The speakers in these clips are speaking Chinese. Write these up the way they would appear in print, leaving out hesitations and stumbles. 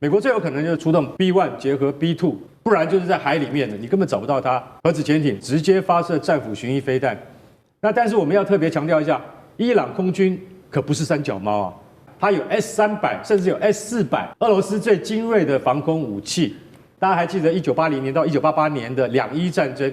美国最有可能就是出动 B1 结合 B2， 不然就是在海里面的，你根本找不到它。核子潜艇直接发射战斧巡弋飞弹。那但是我们要特别强调一下，伊朗空军可不是三脚猫啊，它有 S300，甚至有 S400，俄罗斯最精锐的防空武器。大家还记得1980年到1988年的两伊战争，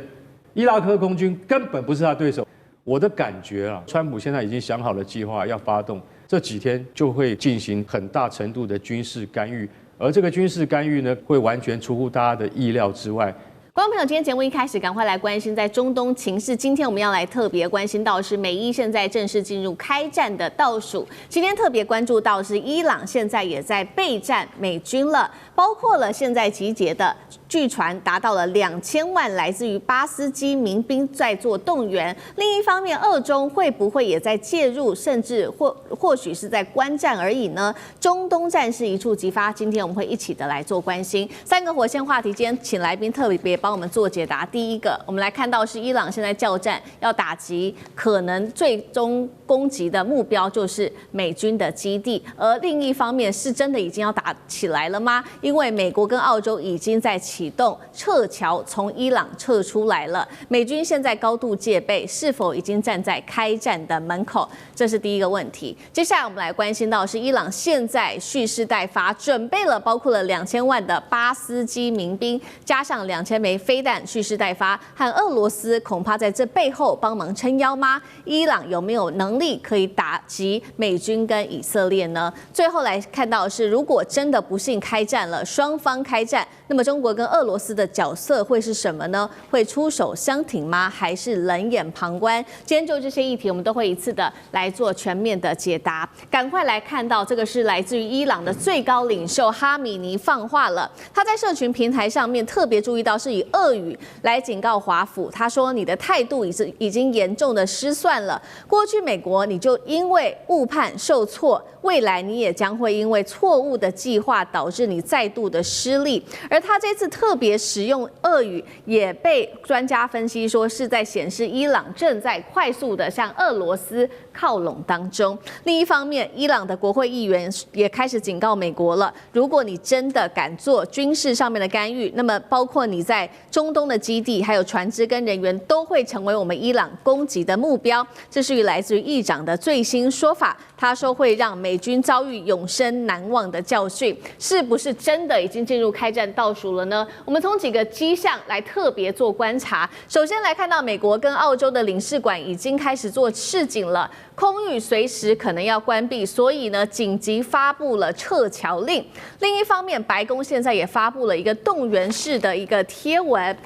伊拉克空军根本不是他对手。我的感觉啊，川普现在已经想好了计划，要发动，这几天就会进行很大程度的军事干预。而这个军事干预呢，会完全出乎大家的意料之外。观众朋友，今天节目一开始，赶快来关心在中东情势。今天我们要来特别关心到是美伊现在正式进入开战的倒数。今天特别关注到是伊朗现在也在备战美军了，包括了现在集结的，据传达到了2000万来自于巴斯基民兵在做动员。另一方面，俄中会不会也在介入，甚至或许是在观战而已呢？中东战事一触即发，今天我们会一起的来做关心。三个火线话题，今天请来宾特别帮我们做解答。第一个，我们来看到是伊朗现在教战，要打击可能最终攻击的目标就是美军的基地，而另一方面是真的已经要打起来了吗？因为美国跟澳洲已经在启动撤侨，从伊朗撤出来了。美军现在高度戒备，是否已经站在开战的门口？这是第一个问题。接下来我们来关心到是伊朗现在蓄势待发，准备了包括了2000万的巴斯基民兵，加上2000枚飞弹蓄势待发，和俄罗斯恐怕在这背后帮忙撑腰吗？伊朗有没有能力可以打击美军跟以色列呢？最后来看到的是，如果真的不幸开战了，双方开战，那么中国跟俄罗斯的角色会是什么呢？会出手相挺吗？还是冷眼旁观？今天就这些议题，我们都会一次的来做全面的解答。赶快来看到，这个是来自于伊朗的最高领袖哈米尼放话了。他在社群平台上面特别注意到，是以俄语来警告华府。他说：“你的态度已经严重的失算了。过去美国你就因为误判受挫，未来你也将会因为错误的计划导致你再度的失利。”而他这次特别使用俄语，也被专家分析说是在显示伊朗正在快速的向俄罗斯靠拢当中。另一方面，伊朗的国会议员也开始警告美国了：如果你真的敢做军事上面的干预，那么包括你在中东的基地、还有船只跟人员，都会成为我们伊朗攻击的目标。这是来自于议长的最新说法。他说会让美军遭遇永生难忘的教训，是不是真的已经进入开战倒数了呢？我们从几个迹象来特别做观察。首先来看到美国跟澳洲的领事馆已经开始做示警了，空域随时可能要关闭，所以呢紧急发布了撤侨令。另一方面，白宫现在也发布了一个动员式的一个贴文，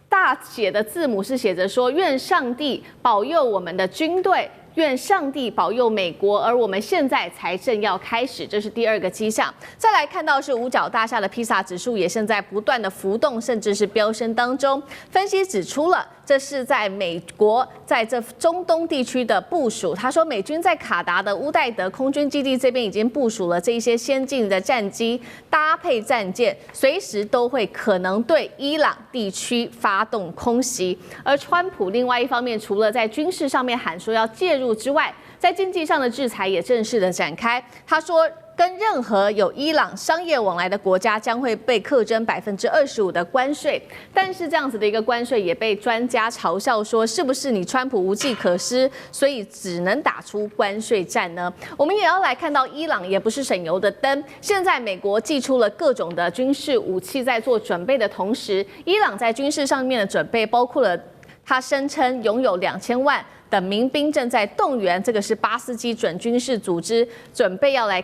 大写的字母是写着说：愿上帝保佑我们的军队，愿上帝保佑美国，而我们现在才正要开始，这是第二个迹象。再来看到是五角大厦的披萨指数也现在不断的浮动，甚至是飙升当中。分析指出了，这是在美国在这中东地区的部署。他说，美军在卡达的乌代德空军基地这边已经部署了这一些先进的战机，搭配战舰，随时都会可能对伊朗地区发动空袭。而川普另外一方面，除了在军事上面喊说要介入之外，在经济上的制裁也正式的展开。他说，跟任何有伊朗商业往来的国家将会被课征25%的关税，但是这样子的一个关税也被专家嘲笑说，是不是你川普无计可施，所以只能打出关税战呢？我们也要来看到，伊朗也不是省油的灯。现在美国祭出了各种的军事武器，在做准备的同时，伊朗在军事上面的准备包括了他声称拥有2000万的民兵正在动员，这个是巴斯基准军事组织，准备要来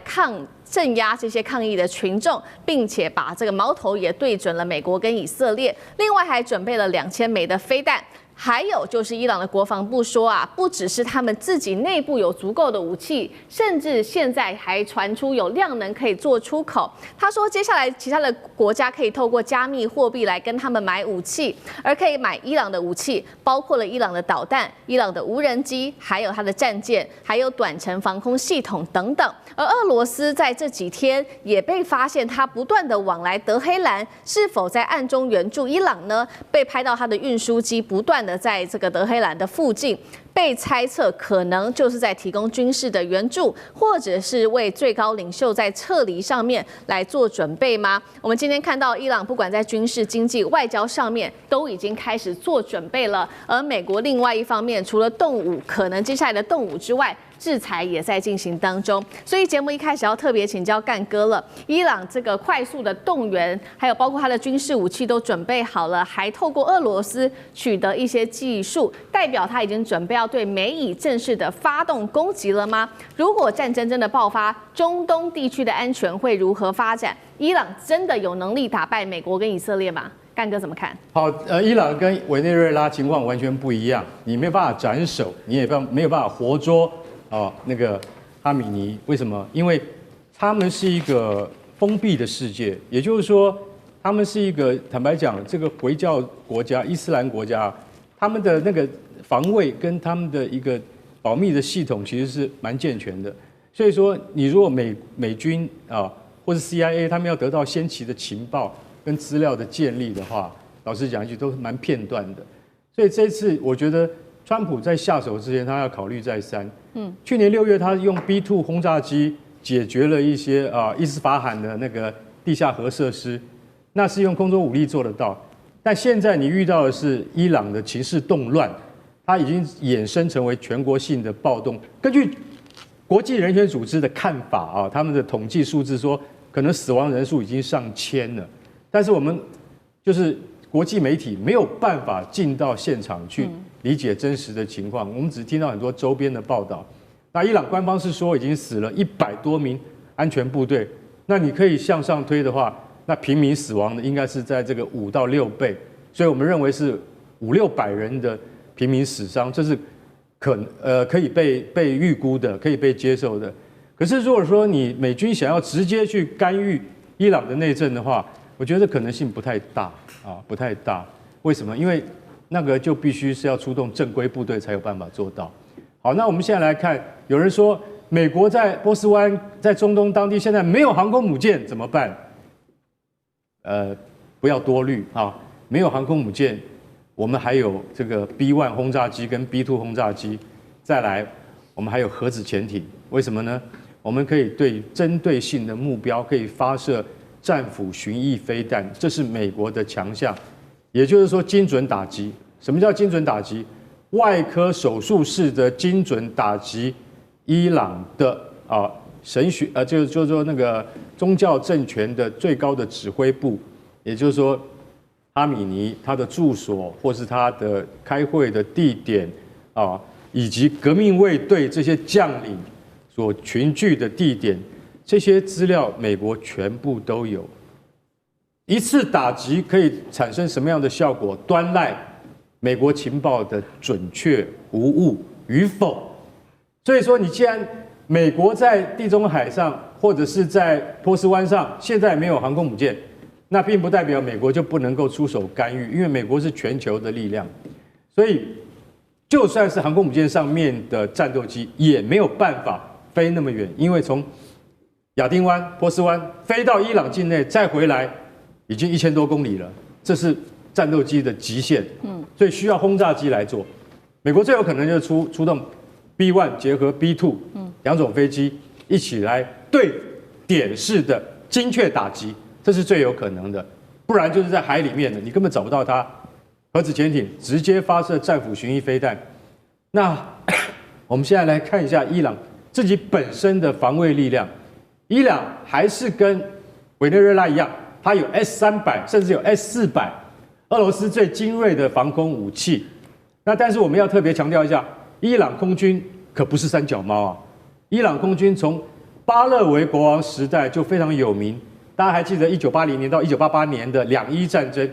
镇压这些抗议的群众，并且把这个矛头也对准了美国跟以色列。另外还准备了2000枚的飞弹。还有就是伊朗的国防部说啊，不只是他们自己内部有足够的武器，甚至现在还传出有量能可以做出口。他说，接下来其他的国家可以透过加密货币来跟他们买武器，而可以买伊朗的武器，包括了伊朗的导弹、伊朗的无人机，还有它的战舰，还有短程防空系统等等。而俄罗斯在这几天也被发现，他不断的往来德黑兰，是否在暗中援助伊朗呢？被拍到他的运输机不断的在这个德黑兰的附近，被猜测可能就是在提供军事的援助，或者是为最高领袖在撤离上面来做准备吗？我们今天看到伊朗不管在军事、经济、外交上面都已经开始做准备了，而美国另外一方面，除了动武可能接下来的动武之外，制裁也在进行当中，所以节目一开始要特别请教干哥了。伊朗这个快速的动员，还有包括它的军事武器都准备好了，还透过俄罗斯取得一些技术，代表它已经准备要对美以正式的发动攻击了吗？如果战争真的爆发，中东地区的安全会如何发展？伊朗真的有能力打败美国跟以色列吗？干哥怎么看？好，伊朗跟委内瑞拉情况完全不一样，你没有办法斩首，你也没有办法活捉。那个哈米尼为什么？因为他们是一个封闭的世界，也就是说，他们是一个坦白讲，这个回教国家、伊斯兰国家，他们的那个防卫跟他们的一个保密的系统其实是蛮健全的。所以说，你如果美军或是 CIA 他们要得到先期的情报跟资料的建立的话，老实讲一句都蛮片段的。所以这次我觉得。川普在下手之前，他要考虑再三。去年6月，他用 B2 轰炸机解决了一些伊斯法罕的那个地下核设施，那是用空中武力做得到。但现在你遇到的是伊朗的情势动乱，它已经衍生成为全国性的暴动。根据国际人权组织的看法他们的统计数字说，可能死亡人数已经上千了。但是我们就是国际媒体没有办法进到现场去理解真实的情况，我们只听到很多周边的报道。那伊朗官方是说已经死了100多名安全部队，那你可以向上推的话，那平民死亡的应该是在这个5到6倍，所以我们认为是500-600人的平民死伤，这是可以被预估的，可以被接受的。可是如果说你美军想要直接去干预伊朗的内政的话，我觉得可能性不太大不太大。为什么？因为那个就必须是要出动正规部队才有办法做到。好，那我们现在来看，有人说美国在波斯湾、在中东当地现在没有航空母舰怎么办？不要多虑没有航空母舰，我们还有这个 B1 轰炸机跟 B2 轰炸机，再来我们还有核子潜艇。为什么呢？我们可以对针对性的目标可以发射战斧巡弋飞弹，这是美国的强项。也就是说，精准打击。什么叫精准打击？外科手术式的精准打击伊朗的神学就是说那个宗教政权的最高的指挥部，也就是说哈米尼他的住所或是他的开会的地点以及革命卫队这些将领所群聚的地点，这些资料美国全部都有。一次打击可以产生什么样的效果，端赖美国情报的准确无误与否。所以说，你既然美国在地中海上或者是在波斯湾上现在没有航空母舰，那并不代表美国就不能够出手干预，因为美国是全球的力量。所以，就算是航空母舰上面的战斗机，也没有办法飞那么远，因为从亚丁湾、波斯湾飞到伊朗境内再回来，已经1000多公里了，这是战斗机的极限。所以需要轰炸机来做。美国最有可能就是出动 B1 结合 B2 两种飞机一起来对点式的精确打击，这是最有可能的。不然就是在海里面的，你根本找不到它。核子潜艇直接发射战斧巡弋飞弹。那我们现在来看一下伊朗自己本身的防卫力量。伊朗还是跟委内瑞拉一样，它有 S-300，甚至有 S-400，俄罗斯最精锐的防空武器。那但是我们要特别强调一下，伊朗空军可不是三脚猫伊朗空军从巴勒维国王时代就非常有名。大家还记得1980年到1988年的两伊战争，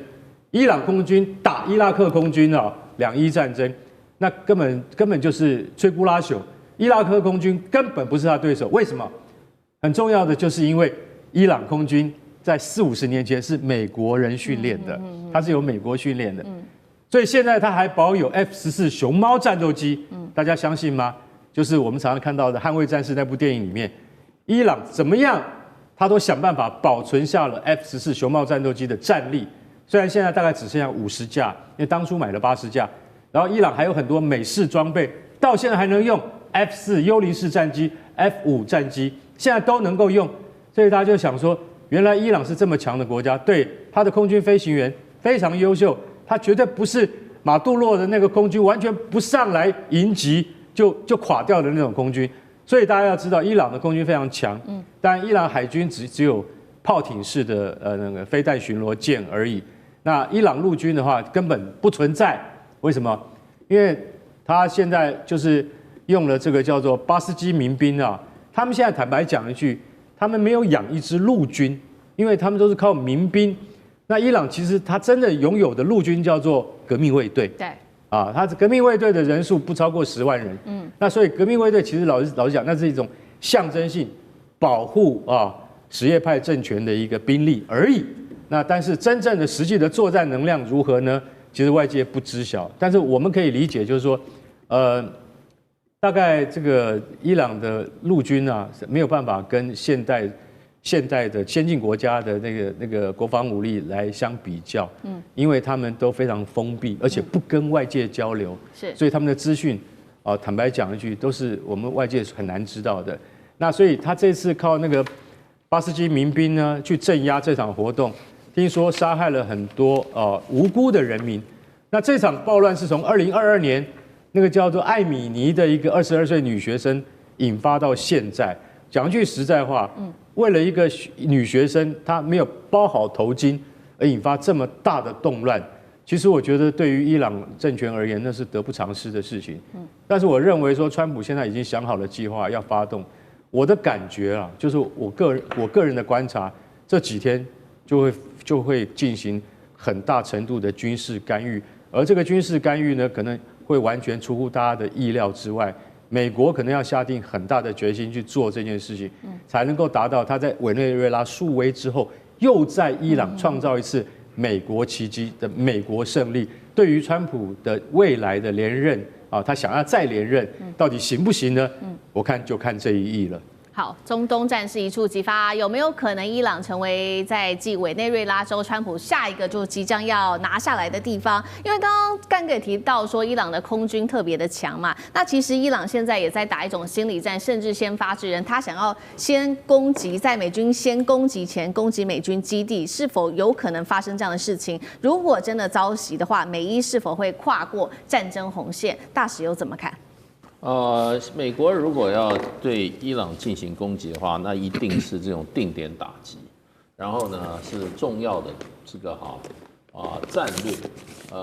伊朗空军打伊拉克空军两伊战争，那根本就是摧枯拉朽。伊拉克空军根本不是他对手。为什么？很重要的就是因为伊朗空军在40-50年前是美国人训练的，它是由美国训练的，所以现在它还保有 F-14熊猫战斗机。大家相信吗？就是我们常常看到的《捍卫战士》那部电影里面，伊朗怎么样，他都想办法保存下了 F-14熊猫战斗机的战力。虽然现在大概只剩下50架，因为当初买了80架，然后伊朗还有很多美式装备，到现在还能用 F4幽灵式战机、F5战机，现在都能够用，所以大家就想说，原来伊朗是这么强的国家，对他的空军飞行员非常优秀，他绝对不是马杜罗的那个空军完全不上来迎击就垮掉的那种空军。所以大家要知道，伊朗的空军非常强，但伊朗海军只有炮艇式的那个飞弹巡逻舰而已。那伊朗陆军的话根本不存在，为什么？因为他现在就是用了这个叫做巴斯基民兵啊，他们现在坦白讲一句，他们没有养一支陆军，因为他们都是靠民兵。那伊朗其实他真的拥有的陆军叫做革命卫队，对，啊，他革命卫队的人数不超过10万人，那所以革命卫队其实老实讲，那是一种象征性保护什叶派政权的一个兵力而已。那但是真正的实际的作战能量如何呢？其实外界不知晓，但是我们可以理解，就是说，大概这个伊朗的陆军啊，没有办法跟现代的先进国家的那个国防武力来相比较，因为他们都非常封闭，而且不跟外界交流，所以他们的资讯坦白讲一句，都是我们外界很难知道的。那所以他这次靠那个巴斯基民兵呢去镇压这场活动，听说杀害了很多无辜的人民。那这场暴乱是从2022年那个叫做艾米尼的一个22岁女学生引发到现在。讲句实在话，为了一个女学生她没有包好头巾而引发这么大的动乱，其实我觉得对于伊朗政权而言，那是得不偿失的事情。但是我认为说，川普现在已经想好了计划要发动。我的感觉啊，就是我个人的观察，这几天就会进行很大程度的军事干预，而这个军事干预呢，可能会完全出乎大家的意料之外。美国可能要下定很大的决心去做这件事情，才能够达到他在委内瑞拉树威之后，又在伊朗创造一次美国奇迹的美国胜利。对于川普的未来的连任他想要再连任，到底行不行呢？我看就看这一役了。好，中东战事一触即发，有没有可能伊朗成为在继委内瑞拉州川普下一个就即将要拿下来的地方？因为刚刚干哥也提到说，伊朗的空军特别的强嘛，那其实伊朗现在也在打一种心理战，甚至先发制人，他想要先攻击，在美军先攻击前攻击美军基地，是否有可能发生这样的事情？如果真的遭袭的话，美伊是否会跨过战争红线？大使又怎么看？美国如果要对伊朗进行攻击的话，那一定是这种定点打击，然后呢是重要的这个战略，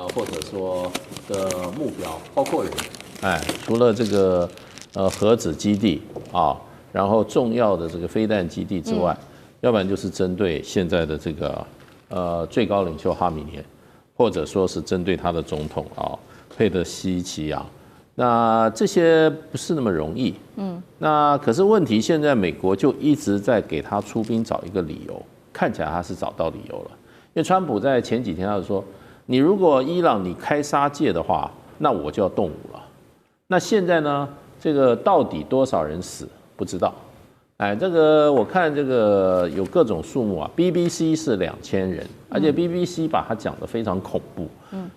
或者说的目标，包括人，除了这个核子基地然后重要的这个飞弹基地之外，要不然就是针对现在的这个最高领袖哈米涅，或者说是针对他的总统佩德西奇那这些不是那么容易，那可是问题现在美国就一直在给他出兵找一个理由，看起来他是找到理由了。因为川普在前几天他就说，你如果伊朗你开杀戒的话，那我就要动武了。那现在呢，这个到底多少人死不知道，这个我看这个有各种数目BBC 是2000人，而且 BBC 把它讲得非常恐怖，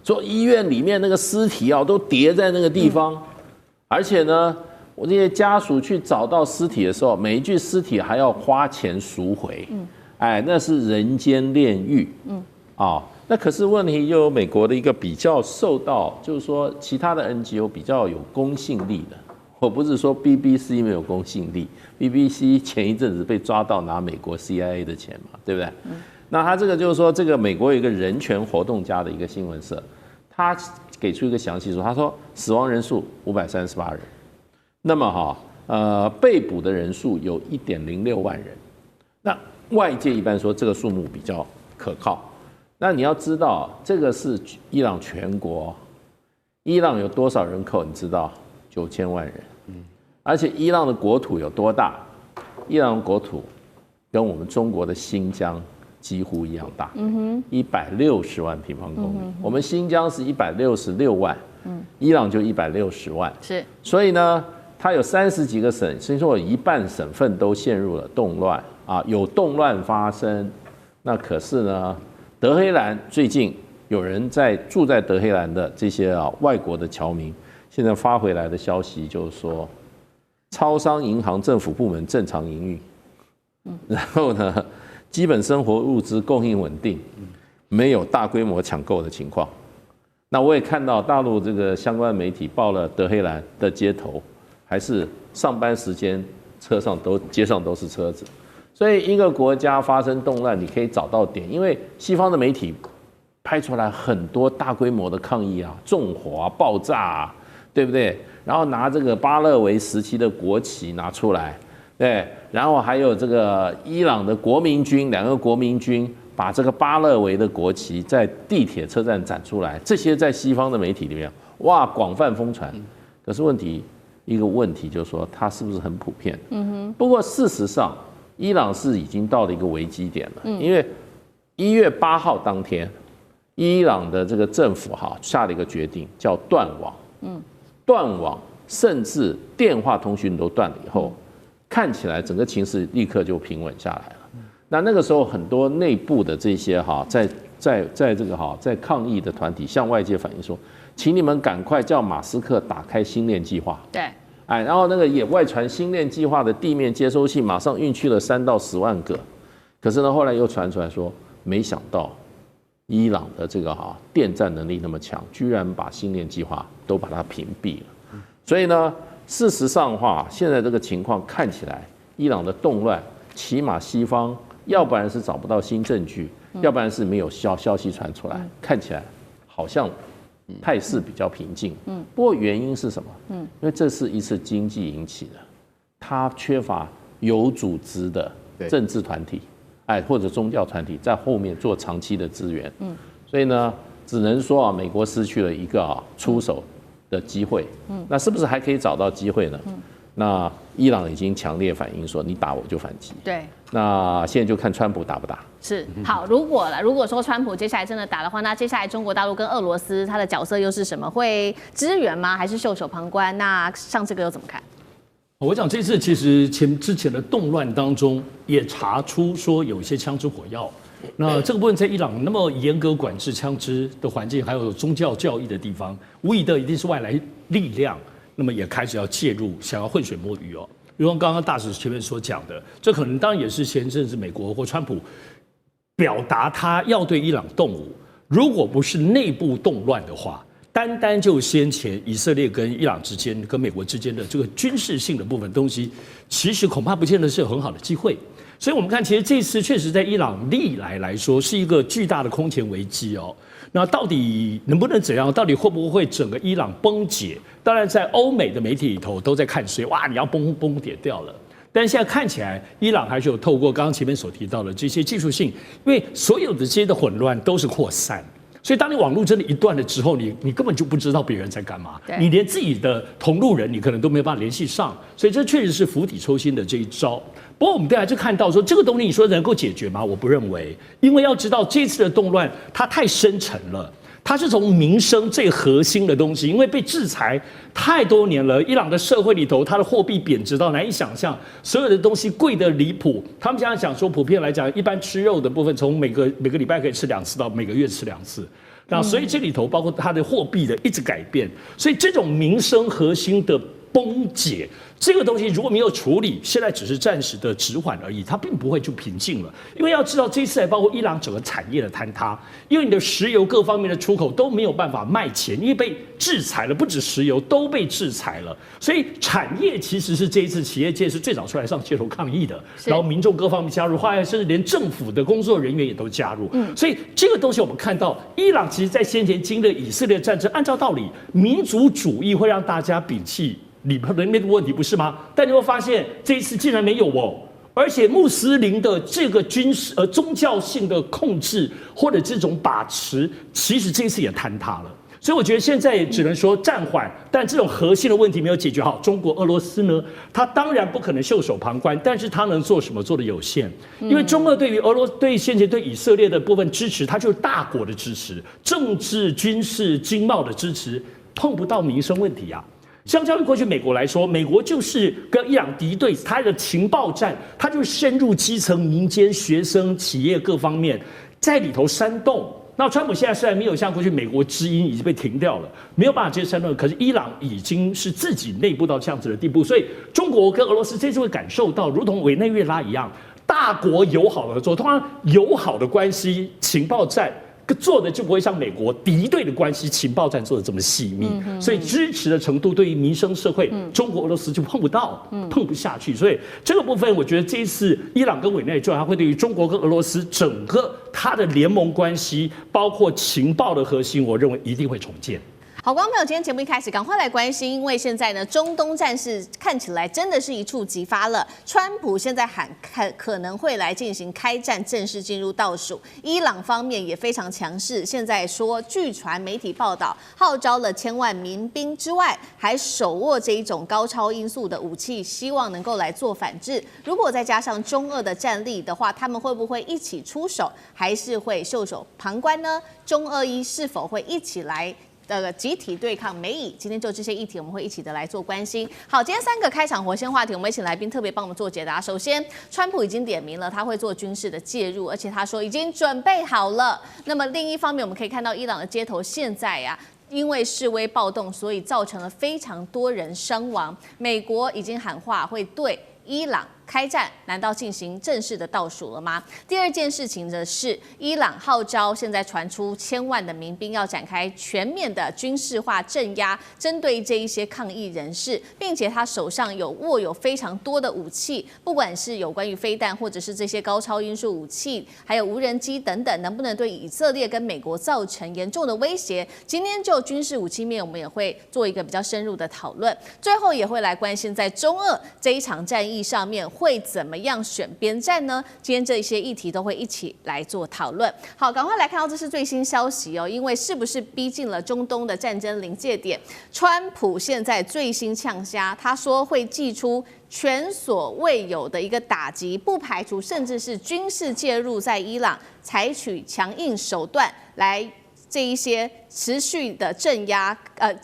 说医院里面那个尸体都叠在那个地方，而且呢，我这些家属去找到尸体的时候，每一具尸体还要花钱赎回，那是人间炼狱，那可是问题又有美国的一个比较受到，就是说其他的 NGO 比较有公信力的。我不是说 BBC 没有公信力 ，BBC 前一阵子被抓到拿美国 CIA 的钱嘛，对不对？那他这个就是说，这个美国有一个人权活动家的一个新闻社，他给出一个详细说，他说死亡人数538人，那么被捕的人数有1.06万人，那外界一般说这个数目比较可靠，那你要知道这个是伊朗全国，伊朗有多少人口你知道？9000万人，而且伊朗的国土有多大？伊朗的国土跟我们中国的新疆几乎一样大，160万平方公里。我们新疆是166万，伊朗就160万。是，所以呢，它有30几个省，所以说有一半省份都陷入了动乱有动乱发生。那可是呢，德黑兰最近有人住在德黑兰的这些外国的侨民，现在发回来的消息就是说，超商、银行、政府部门正常营运，然后呢，基本生活物资供应稳定，没有大规模抢购的情况。那我也看到大陆这个相关媒体报了德黑兰的街头，还是上班时间街上都是车子。所以一个国家发生动乱，你可以找到点，因为西方的媒体拍出来很多大规模的抗议啊，纵火啊、爆炸啊，对不对？然后拿这个巴勒维时期的国旗拿出来，对，然后还有这个伊朗的国民军，2个国民军把这个巴勒维的国旗在地铁车站展出来，这些在西方的媒体里面，哇，广泛疯传。可是一个问题就是说，它是不是很普遍？不过事实上，伊朗是已经到了一个危机点了，因为1月8号当天，伊朗的这个政府下了一个决定，叫断网。断网，甚至电话通讯都断了以后，看起来整个情势立刻就平稳下来了。那个时候，很多内部的这些在抗议的团体向外界反映说，请你们赶快叫马斯克打开星链计划。对。然后那个也外传星链计划的地面接收器马上运去了3到10万个，可是呢，后来又传出来说，没想到伊朗的这个电战能力那么强，居然把星链计划都把它屏蔽了。所以呢，事实上的话，现在这个情况看起来，伊朗的动乱，起码西方要不然是找不到新证据，要不然是没有消息传出来，看起来好像态势比较平静。不过原因是什么？因为这是一次经济引起的，它缺乏有组织的政治团体，或者宗教团体在后面做长期的支援。所以呢，只能说美国失去了一个出手的机会。那是不是还可以找到机会呢？那伊朗已经强烈反映说，你打我就反击。对。那现在就看川普打不打。是好，如果说川普接下来真的打的话，那接下来中国大陆跟俄罗斯他的角色又是什么？会支援吗？还是袖手旁观？那上这个又怎么看？我讲这次其实之前的动乱当中也查出说有一些枪支火药。那这个部分在伊朗那么严格管制枪支的环境，还有宗教教义的地方，无疑的一定是外来力量，那么也开始要介入，想要浑水摸鱼哦。如刚刚大使前面所讲的，这可能当然也是前阵子美国或川普表达他要对伊朗动武，如果不是内部动乱的话，单就先前以色列跟伊朗之间、跟美国之间的这个军事性的部分东西，其实恐怕不见得是有很好的机会。所以我们看，其实这次确实在伊朗历来说是一个巨大的空前危机哦。那到底能不能怎样？到底会不会整个伊朗崩解？当然，在欧美的媒体里头都在看谁，哇，你要崩解掉了。但是现在看起来，伊朗还是有透过刚刚前面所提到的这些技术性，因为所有的这些的混乱都是扩散。所以，当你网络真的一断了之后，你根本就不知道别人在干嘛，你连自己的同路人你可能都没有办法联系上，所以这确实是釜底抽薪的这一招。不过，我们还是看到说，这个东西你说能够解决吗？我不认为，因为要知道这次的动乱它太深沉了。它是从民生最核心的东西，因为被制裁太多年了，伊朗的社会里头，它的货币贬值到难以想象，所有的东西贵得离谱。他们现在讲说，普遍来讲，一般吃肉的部分，从每个礼拜可以吃2次到每个月吃2次。那所以这里头包括它的货币的一直改变，所以这种民生核心的崩解，这个东西如果没有处理，现在只是暂时的止缓而已，它并不会就平静了。因为要知道，这一次还包括伊朗整个产业的坍塌，因为你的石油各方面的出口都没有办法卖钱，因为被制裁了，不止石油都被制裁了，所以产业其实是这一次企业界是最早出来上街头抗议的，然后民众各方面加入，后来甚至连政府的工作人员也都加入。所以这个东西我们看到，伊朗其实在先前经历以色列战争，按照道理，民族主义会让大家摒弃里面的问题，不是吗？但你会发现这一次竟然没有哦，而且穆斯林的这个宗教性的控制或者这种把持，其实这一次也坍塌了。所以我觉得现在只能说暂缓，但这种核心的问题没有解决好。中国、俄罗斯呢，它当然不可能袖手旁观，但是它能做什么做的有限。因为中俄对于对先前对以色列的部分支持，它就是大国的支持，政治、军事、经贸的支持，碰不到民生问题啊。相较于过去美国来说，美国就是跟伊朗敌对，它的情报战，它就是深入基层、民间、学生、企业各方面，在里头煽动，那川普现在虽然没有像过去美国之音已经被停掉了，没有办法接申论，可是伊朗已经是自己内部到这样子的地步，所以中国跟俄罗斯这次会感受到，如同委内瑞拉一样，大国友好的合作，通常友好的关系，情报战。做的就不会像美国敌对的关系情报战做的这么细密，所以支持的程度对于民生社会，中国俄罗斯就碰不到，碰不下去。所以这个部分，我觉得这一次伊朗跟委内瑞拉会对于中国跟俄罗斯整个它的联盟关系，包括情报的核心，我认为一定会重建。好，观众朋友，今天节目一开始，赶快来关心，因为现在呢，中东战事看起来真的是一触即发了。川普现在喊可能会来进行开战，正式进入倒数。伊朗方面也非常强势，现在说，据传媒体报道，号召了1000万民兵之外，还手握这一种高超音速的武器，希望能够来做反制。如果再加上中俄的战力的话，他们会不会一起出手，还是会袖手旁观呢？中俄伊是否会一起来？集体对抗美以，今天就这些议题，我们会一起的来做关心。好，今天3个开场火线话题，我们请来宾特别帮我们做解答。首先，川普已经点名了，他会做军事的介入，而且他说已经准备好了。那么另一方面，我们可以看到伊朗的街头现在因为示威暴动，所以造成了非常多人伤亡。美国已经喊话会对伊朗开战，难道进行正式的倒数了吗？第二件事情的是，伊朗号召现在传出1000万的民兵要展开全面的军事化镇压，针对这一些抗议人士，并且他手上握有非常多的武器，不管是有关于飞弹，或者是这些高超音速武器，还有无人机等等，能不能对以色列跟美国造成严重的威胁？今天就军事武器面，我们也会做一个比较深入的讨论，最后也会来关心在中俄这一场战役上面会怎么样选边站呢？今天这些议题都会一起来做讨论。好，赶快来看到这是最新消息哦，因为是不是逼近了中东的战争临界点？川普现在最新呛虾，他说会祭出前所未有的一个打击，不排除甚至是军事介入，在伊朗采取强硬手段来这一些持续的镇压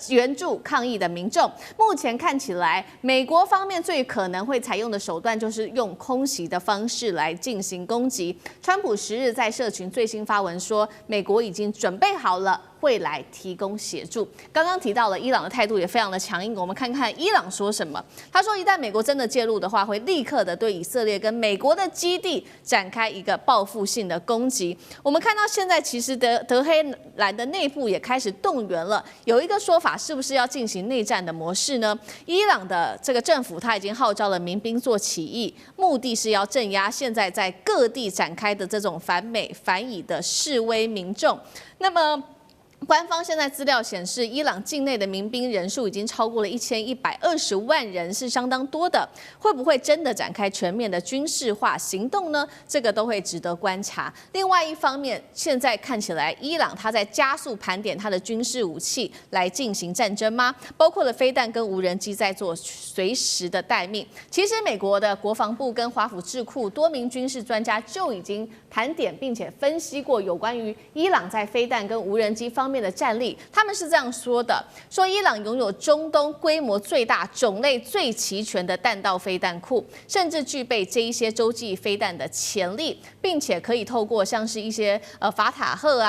援助抗议的民众。目前看起来，美国方面最可能会采用的手段就是用空袭的方式来进行攻击。川普10日在社群最新发文说，美国已经准备好了，会来提供协助。刚刚提到了伊朗的态度也非常的强硬，我们看看伊朗说什么。他说，一旦美国真的介入的话，会立刻的对以色列跟美国的基地展开一个报复性的攻击。我们看到现在其实德黑兰的内部也开始动员了，有一个说法是不是要进行内战的模式呢？伊朗的这个政府他已经号召了民兵做起义，目的是要镇压现在在各地展开的这种反美反以的示威民众。那么官方现在资料显示，伊朗境内的民兵人数已经超过了1120万人，是相当多的。会不会真的展开全面的军事化行动呢？这个都会值得观察。另外一方面，现在看起来伊朗它在加速盘点它的军事武器来进行战争吗？包括了飞弹跟无人机在做随时的待命。其实美国的国防部跟华府智库多名军事专家就已经盘点并且分析过有关于伊朗在飞弹跟无人机方面的战力，他们是这样说的：说伊朗拥有中东规模最大、种类最齐全的弹道飞弹库，甚至具备这一些洲际飞弹的潜力，并且可以透过像是一些法塔赫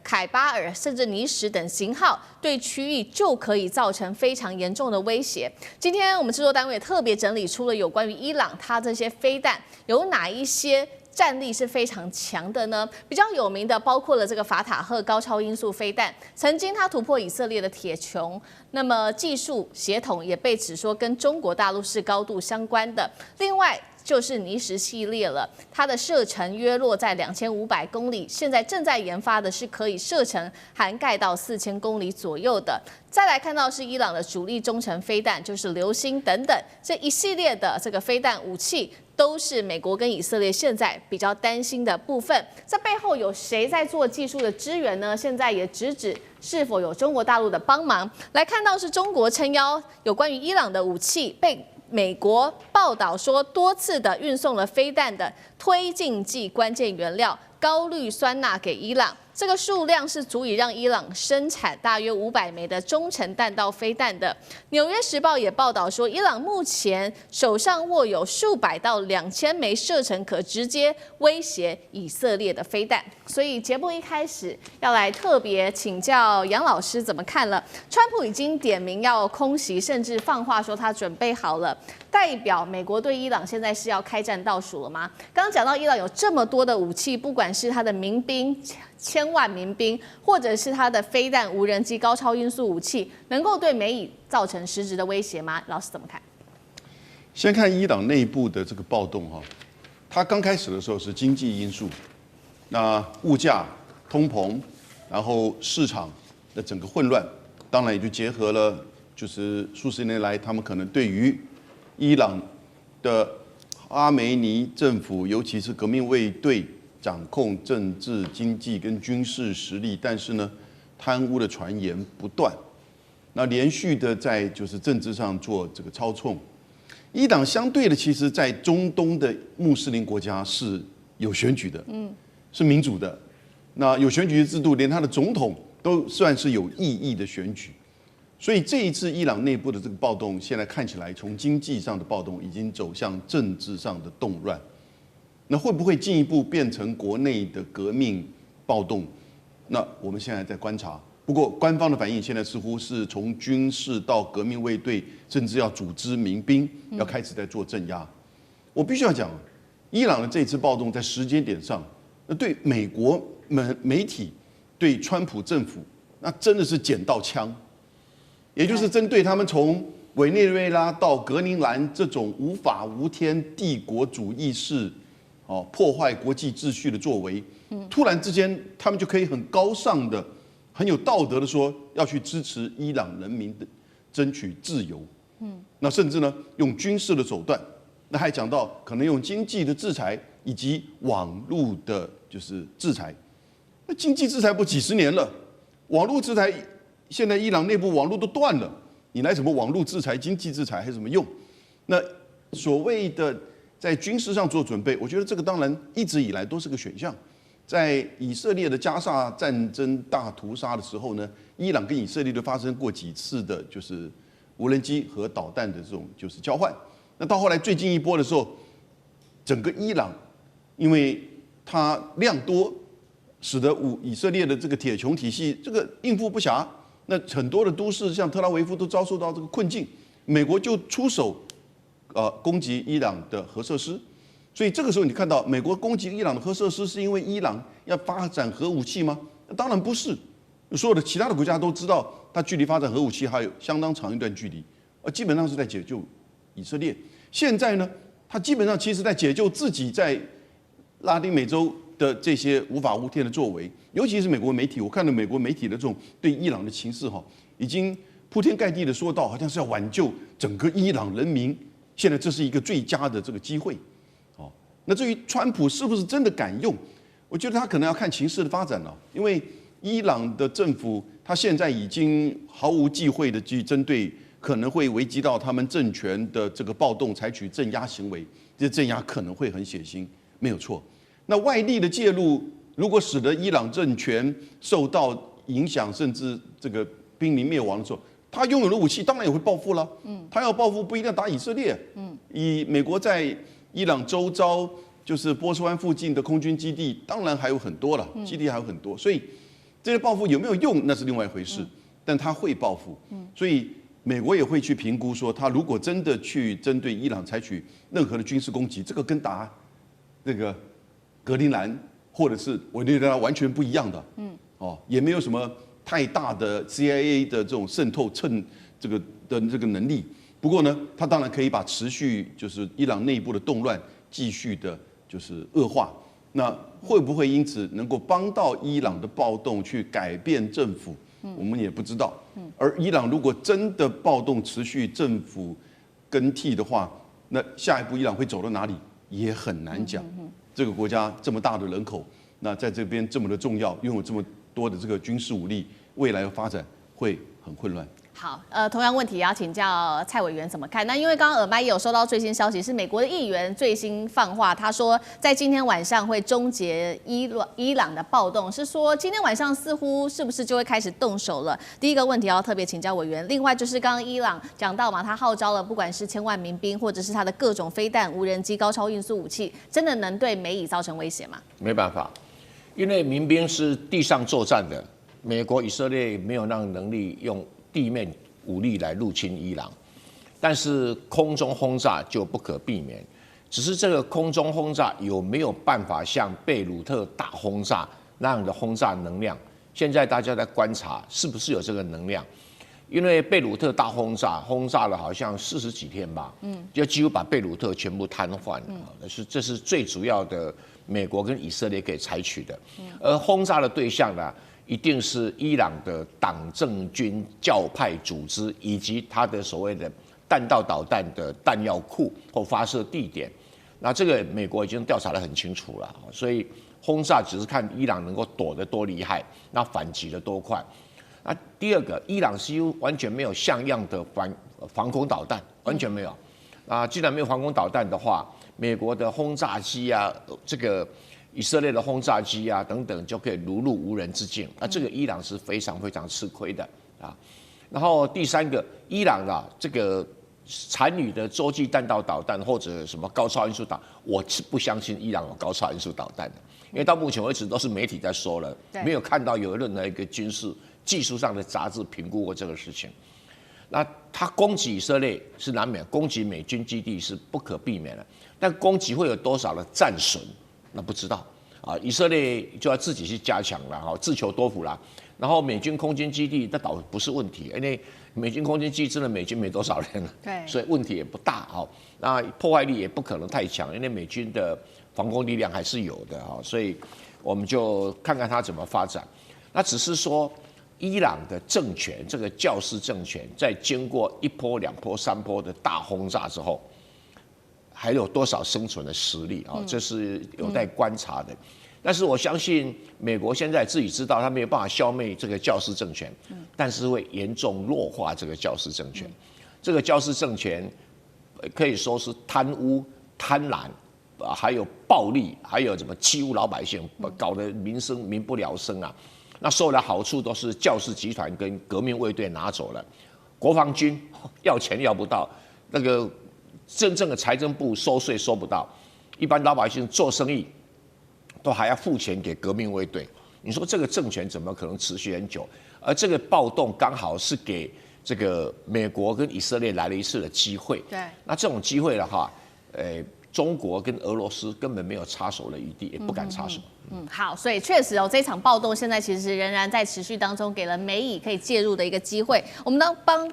凯巴尔甚至尼什等型号，对区域就可以造成非常严重的威胁。今天我们制作单位也特别整理出了有关于伊朗它这些飞弹有哪一些战力是非常强的呢？比较有名的包括了这个法塔赫高超音速飞弹，曾经它突破以色列的铁穹，那么技术协同也被指说跟中国大陆是高度相关的。另外就是尼什系列了，它的射程约落在2500公里，现在正在研发的是可以射程涵盖到4000公里左右的。再来看到是伊朗的主力中程飞弹，就是流星等等，这一系列的这个飞弹武器都是美国跟以色列现在比较担心的部分。这背后有谁在做技术的支援呢？现在也直指是否有中国大陆的帮忙。来看到是中国撑腰有关于伊朗的武器被美国报道说多次的运送了飞弹的推进剂关键原料高氯酸钠给伊朗。这个数量是足以让伊朗生产大约500枚的中程弹道飞弹的。纽约时报也报道说，伊朗目前手上握有数百到2000枚射程可直接威胁以色列的飞弹。所以节目一开始要来特别请教杨老师怎么看了？川普已经点名要空袭，甚至放话说他准备好了，代表美国对伊朗现在是要开战倒数了吗？刚刚讲到伊朗有这么多的武器，不管是他的民兵1000万民兵，或者是他的飞弹、无人机、高超音速武器，能够对美以造成实质的威胁吗？老师怎么看？先看伊朗内部的这个暴动哈，它刚开始的时候是经济因素，那物价、通膨，然后市场的整个混乱，当然也就结合了就是数十年来他们可能对于伊朗的哈梅尼政府，尤其是革命卫队。掌控政治、经济跟军事实力，但是呢，贪污的传言不断，那连续的在就是政治上做这个操纵。伊朗相对的，其实在中东的穆斯林国家是有选举的，是民主的，那有选举制度，连他的总统都算是有意义的选举。所以这一次伊朗内部的这个暴动，现在看起来从经济上的暴动已经走向政治上的动乱。那会不会进一步变成国内的革命暴动？那我们现在在观察。不过官方的反应现在似乎是从军事到革命卫队，甚至要组织民兵，要开始在做镇压。我必须要讲，伊朗的这次暴动在时间点上，那对美国媒体、对川普政府，那真的是捡到枪，也就是针对他们从委内瑞拉到格陵兰这种无法无天帝国主义式。破坏国际秩序的作为，突然之间，他们就可以很高尚的、很有道德的说要去支持伊朗人民的争取自由。那甚至呢，用军事的手段，那还讲到可能用经济的制裁以及网络的就是制裁。那经济制裁不几十年了，网络制裁现在伊朗内部网络都断了，你来什么网络制裁、经济制裁还有什么用？那所谓的。在军事上做准备，我觉得这个当然一直以来都是个选项。在以色列的加沙战争大屠杀的时候呢，伊朗跟以色列都发生过几次的，就是无人机和导弹的这种就是交换。那到后来最近一波的时候，整个伊朗因为它量多，使得以色列的这个铁穹体系这个应付不暇，那很多的都市像特拉维夫都遭受到这个困境，美国就出手。攻击伊朗的核设施，所以这个时候你看到美国攻击伊朗的核设施，是因为伊朗要发展核武器吗？当然不是，所有的其他的国家都知道，它距离发展核武器还有相当长一段距离，基本上是在解救以色列。现在呢，它基本上其实在解救自己在拉丁美洲的这些无法无天的作为，尤其是美国媒体，我看到美国媒体的这种对伊朗的情势已经铺天盖地的说到，好像是要挽救整个伊朗人民。现在这是一个最佳的这个机会，那至于川普是不是真的敢用，我觉得他可能要看情势的发展了。因为伊朗的政府，他现在已经毫无忌讳的去针对可能会危及到他们政权的这个暴动，采取镇压行为。这镇压可能会很血腥，没有错。那外力的介入，如果使得伊朗政权受到影响，甚至这个濒临灭亡的时候。他拥有的武器当然也会报复了，他要报复不一定要打以色列，以美国在伊朗周遭就是波斯湾附近的空军基地，当然还有很多了，基地还有很多，所以这些报复有没有用那是另外一回事，但他会报复，所以美国也会去评估说，他如果真的去针对伊朗采取任何的军事攻击，这个跟打那个格陵兰或者是委内瑞拉完全不一样的，也没有什么。太大的 CIA 的这种渗透这个能力，不过呢，它当然可以把持续就是伊朗内部的动乱继续的就是恶化。那会不会因此能够帮到伊朗的暴动去改变政府？我们也不知道。而伊朗如果真的暴动持续，政府更替的话，那下一步伊朗会走到哪里也很难讲。这个国家这么大的人口，那在这边这么的重要，拥有这么多的这个军事武力，未来的发展会很混乱。好，同样问题也要请教蔡委员怎么看？那因为刚刚耳麦也有收到最新消息，是美国的议员最新放话，他说在今天晚上会终结伊朗的暴动，是说今天晚上似乎是不是就会开始动手了？第一个问题要特别请教委员。另外就是刚刚伊朗讲到嘛，他号召了不管是1000万民兵，或者是他的各种飞弹、无人机、高超音速武器，真的能对美以造成威胁吗？没办法，因为民兵是地上作战的，美国、以色列没有那个能力用地面武力来入侵伊朗，但是空中轰炸就不可避免。只是这个空中轰炸有没有办法像贝鲁特大轰炸那样的轰炸能量？现在大家在观察是不是有这个能量。因为贝鲁特大轰炸了好像40几天吧，就几乎把贝鲁特全部瘫痪了。这是最主要的美国跟以色列可以采取的。而轰炸的对象呢，一定是伊朗的党政军教派组织以及它的所谓的弹道导弹的弹药库或发射地点。那这个美国已经调查得很清楚了，所以轰炸只是看伊朗能够躲得多厉害，那反击得多快。那第二个，伊朗几乎完全没有像样的防空导弹，完全没有。啊，既然没有防空导弹的话，美国的轰炸机啊，这个以色列的轰炸机啊等等，就可以如入无人之境。那这个伊朗是非常非常吃亏的啊。然后第三个，伊朗啊，这个残余的洲际弹道导弹或者什么高超音速导，我是不相信伊朗有高超音速导弹的，因为到目前为止都是媒体在说了，没有看到有任何一个军事技术上的杂志评估过这个事情。那他攻击以色列是难免，攻击美军基地是不可避免的，但攻击会有多少的战损，那不知道啊。以色列就要自己去加强了哈，自求多福啦。然后美军空军基地那倒不是问题，因为美军空军基地真的美军没多少人了，对，所以问题也不大哈。那破坏力也不可能太强，因为美军的防空力量还是有的哈，所以我们就看看它怎么发展。那只是说，伊朗的政权，这个教士政权，在经过1波、2波、3波的大轰炸之后，还有多少生存的实力啊？这是有待观察的。但是我相信，美国现在自己知道，他没有办法消灭这个教士政权，但是会严重弱化这个教士政权。这个教士政权可以说是贪污、贪婪。还有暴力，还有什么欺侮老百姓，搞得民不聊生啊！那受的好处都是教士集团跟革命卫队拿走了，国防军要钱要不到，那个真正的财政部收税收不到，一般老百姓做生意都还要付钱给革命卫队。你说这个政权怎么可能持续很久？而这个暴动刚好是给这个美国跟以色列来了一次的机会。对，那这种机会的话，中国跟俄罗斯根本没有插手的余地，也不敢插手。好，所以确实这一场暴动现在其实仍然在持续当中，给了美以可以介入的一个机会。我们帮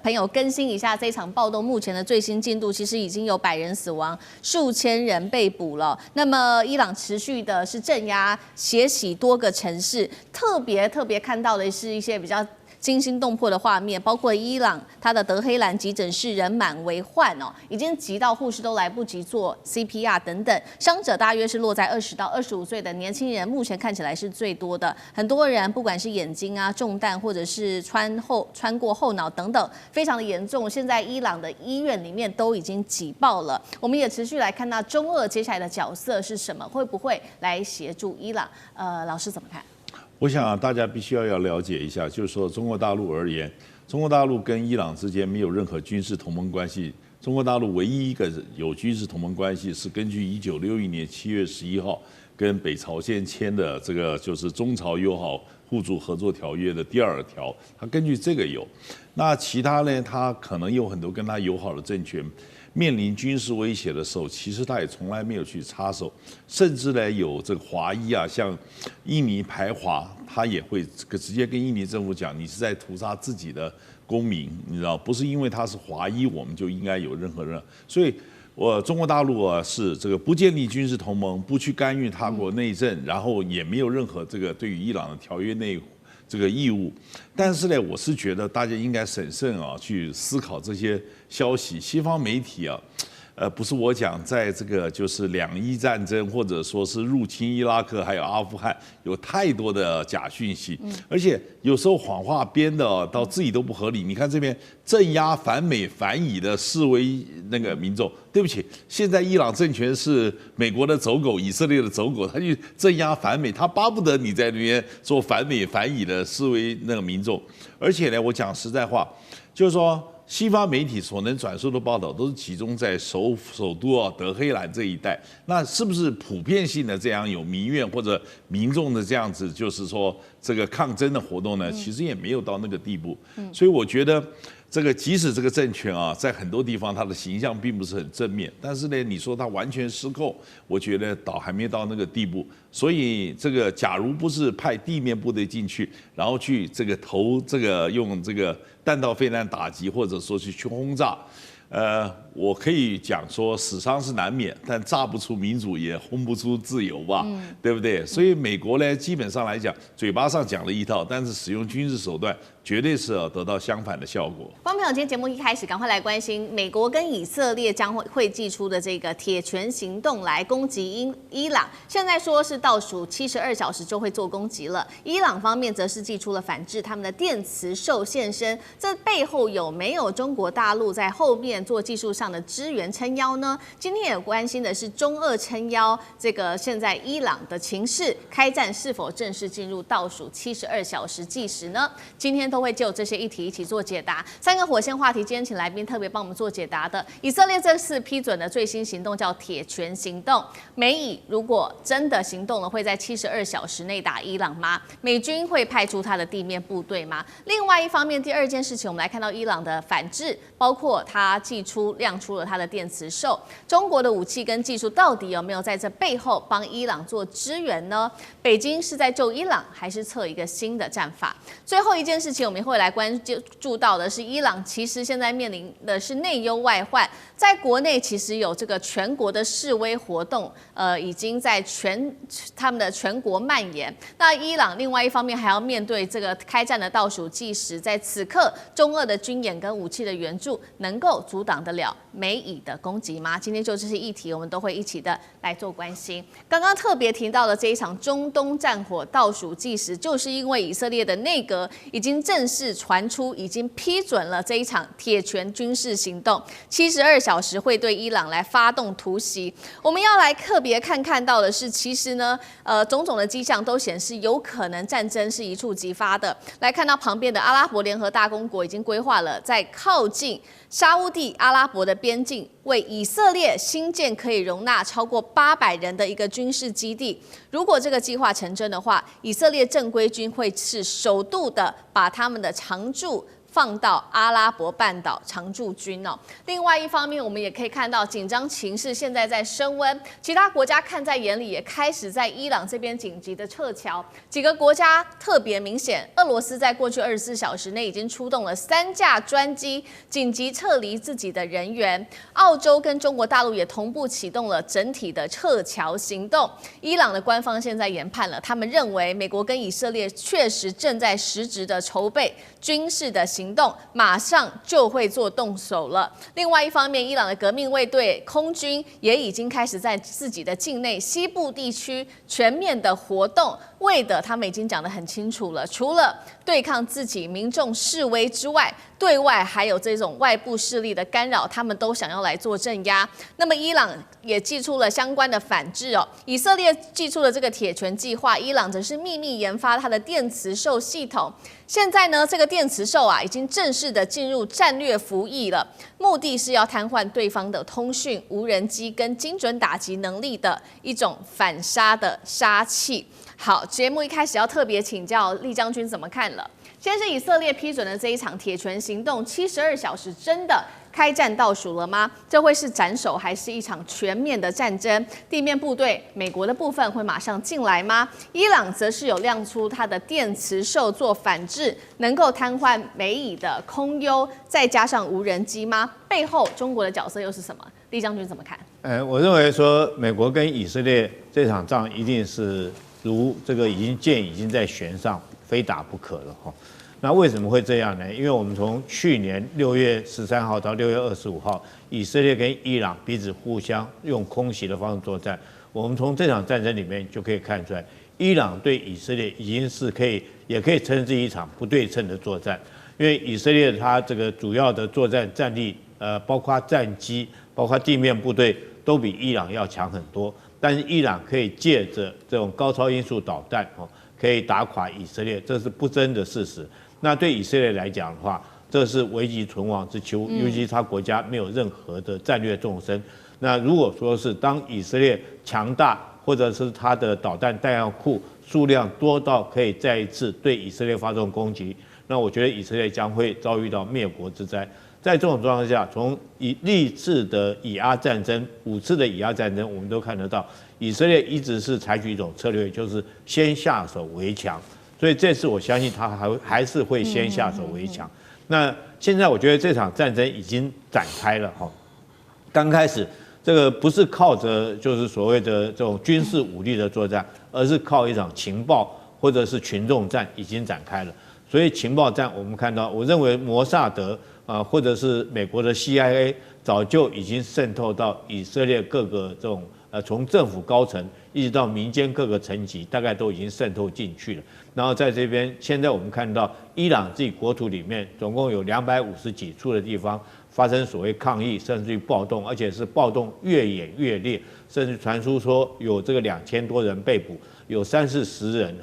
朋友更新一下这一场暴动目前的最新进度，其实已经有100人死亡，数千人被捕了。那么伊朗持续的是镇压、血洗多个城市，特别看到的是一些比较惊心动魄的画面，包括伊朗它的德黑兰急诊室人满为患已经急到护士都来不及做 CPR 等等，伤者大约是落在20到25岁的年轻人，目前看起来是最多的。很多人不管是眼睛啊中弹，或者是穿过后脑等等，非常的严重。现在伊朗的医院里面都已经挤爆了。我们也持续来看到中俄接下来的角色是什么，会不会来协助伊朗？老师怎么看？我想大家必须要了解一下，就是说中国大陆而言，中国大陆跟伊朗之间没有任何军事同盟关系。中国大陆唯一一个有军事同盟关系是根据1961年7月11号跟北朝鲜签的这个就是中朝友好互助合作条约的第2条，它根据这个有。那其他呢，它可能有很多跟它友好的政权。面临军事威胁的时候，其实他也从来没有去插手，甚至呢有这个华裔啊，像印尼排华，他也会直接跟印尼政府讲，你是在屠杀自己的公民，你知道，不是因为他是华裔，我们就应该有任何人。所以，中国大陆啊是这个不建立军事同盟，不去干预他国内政，然后也没有任何这个对于伊朗的条约内这个义务。但是呢，我是觉得大家应该审慎啊去思考这些消息。西方媒体啊，不是我讲，在这个就是两伊战争或者说是入侵伊拉克还有阿富汗，有太多的假讯息，而且有时候谎话编的到自己都不合理。你看这边镇压反美反以的示威那个民众，对不起，现在伊朗政权是美国的走狗，以色列的走狗，他去镇压反美，他巴不得你在那边做反美反以的示威那个民众。而且呢，我讲实在话，就是说。西方媒体所能转述的报道都是集中在首都德黑兰这一带，那是不是普遍性的这样有民怨或者民众的这样子，就是说这个抗争的活动呢？其实也没有到那个地步，所以我觉得。这个即使这个政权啊，在很多地方它的形象并不是很正面，但是呢，你说它完全失控，我觉得倒还没到那个地步。所以这个假如不是派地面部队进去，然后去这个用这个弹道飞弹打击，或者说去轰炸。我可以讲说死伤是难免，但炸不出民主，也轰不出自由吧，对不对？所以美国呢，基本上来讲，嘴巴上讲了一套，但是使用军事手段，绝对是得到相反的效果。观众朋友，今天节目一开始，赶快来关心美国跟以色列将会祭出的这个铁拳行动来攻击伊朗。现在说是倒数72小时就会做攻击了，伊朗方面则是祭出了反制，他们的电磁兽现身，这背后有没有中国大陆在后面做技术上的支援撑腰呢？今天也关心的是中俄撑腰，这个现在伊朗的情势，开战是否正式进入倒数72小时计时呢？今天都会就这些议题一起做解答。3个火线话题，今天请来宾特别帮我们做解答的。以色列这次批准的最新行动叫铁拳行动，美以如果真的行动了，会在72小时内打伊朗吗？美军会派出他的地面部队吗？另外一方面，第二件事情，我们来看到伊朗的反制，包括他亮出了他的电磁兽，中国的武器跟技术到底有没有在这背后帮伊朗做支援呢？北京是在救伊朗，还是测一个新的战法？最后一件事情，我们会来关注到的是，伊朗其实现在面临的是内忧外患，在国内其实有这个全国的示威活动，已经在他们的全国蔓延。那伊朗另外一方面还要面对这个开战的倒数计时，在此刻中俄的军演跟武器的援助能够阻挡得了美以的攻击吗？今天就这些议题，我们都会一起的来做关心。刚刚特别提到的这一场中东战火倒数计时，就是因为以色列的内阁已经正式传出，已经批准了这一场铁拳军事行动，72小时会对伊朗来发动突袭。我们要来特别看到的是，其实呢，种种的迹象都显示有可能战争是一触即发的。来看到旁边的阿拉伯联合大公国已经规划了在靠近沙烏地阿拉伯的边境，为以色列新建可以容纳超过800人的一个军事基地。如果这个计划成真的话，以色列正规军会是首度的把他们的常驻放到阿拉伯半岛常驻军哦。另外一方面，我们也可以看到紧张情势现在在升温，其他国家看在眼里，也开始在伊朗这边紧急的撤侨。几个国家特别明显，俄罗斯在过去24小时内已经出动了3架专机，紧急撤离自己的人员。澳洲跟中国大陆也同步启动了整体的撤侨行动。伊朗的官方现在研判了，他们认为美国跟以色列确实正在实质的筹备军事的行动，马上就会做动手了。另外一方面，伊朗的革命卫队空军也已经开始在自己的境内西部地区全面的活动，为的他们已经讲得很清楚了，除了对抗自己民众示威之外，对外还有这种外部势力的干扰，他们都想要来做镇压。那么伊朗也祭出了相关的反制哦，以色列祭出了这个铁拳计划，伊朗则是秘密研发它的电磁兽系统。现在呢，这个电磁兽已经正式的进入战略服役了，目的是要瘫痪对方的通讯、无人机跟精准打击能力的一种反杀的杀器。好，节目一开始要特别请教厉将军怎么看了。先是以色列批准的这一场铁拳行动，72小时真的开战倒数了吗？这会是斩首，还是一场全面的战争？地面部队，美国的部分会马上进来吗？伊朗则是有亮出它的电磁兽做反制，能够瘫痪美以的空优，再加上无人机吗？背后中国的角色又是什么？厉将军怎么看？我认为说美国跟以色列这场仗一定是如这个箭已经在弦上，非打不可了哈。那为什么会这样呢？因为我们从去年6月13号到6月25号，以色列跟伊朗彼此互相用空袭的方式作战。我们从这场战争里面就可以看出来，伊朗对以色列已经是也可以称之一场不对称的作战。因为以色列它这个主要的作战战力，包括战机，包括地面部队，都比伊朗要强很多。但是伊朗可以借着这种高超音速导弹，可以打垮以色列，这是不争的事实。那对以色列来讲的话，这是危急存亡之秋，尤其他国家没有任何的战略纵深。那如果说是当以色列强大，或者是它的导弹弹药库数量多到可以再一次对以色列发动攻击，那我觉得以色列将会遭遇到灭国之灾。在这种状况下，从历次的以阿战争5次的以阿战争，我们都看得到，以色列一直是采取一种策略，就是先下手为强。所以这次我相信他还是会先下手为强。那现在我觉得这场战争已经展开了哈，刚开始这个不是靠着就是所谓的这种军事武力的作战，而是靠一场情报或者是群众战已经展开了。所以情报战我们看到，我认为摩萨德或者是美国的 CIA 早就已经渗透到以色列各个这种从政府高层一直到民间各个层级，大概都已经渗透进去了。然后在这边，现在我们看到伊朗自己国土里面总共有250几处的地方发生所谓抗议，甚至于暴动，而且是暴动越演越烈，甚至传出说有这个2000多人被捕，有30-40人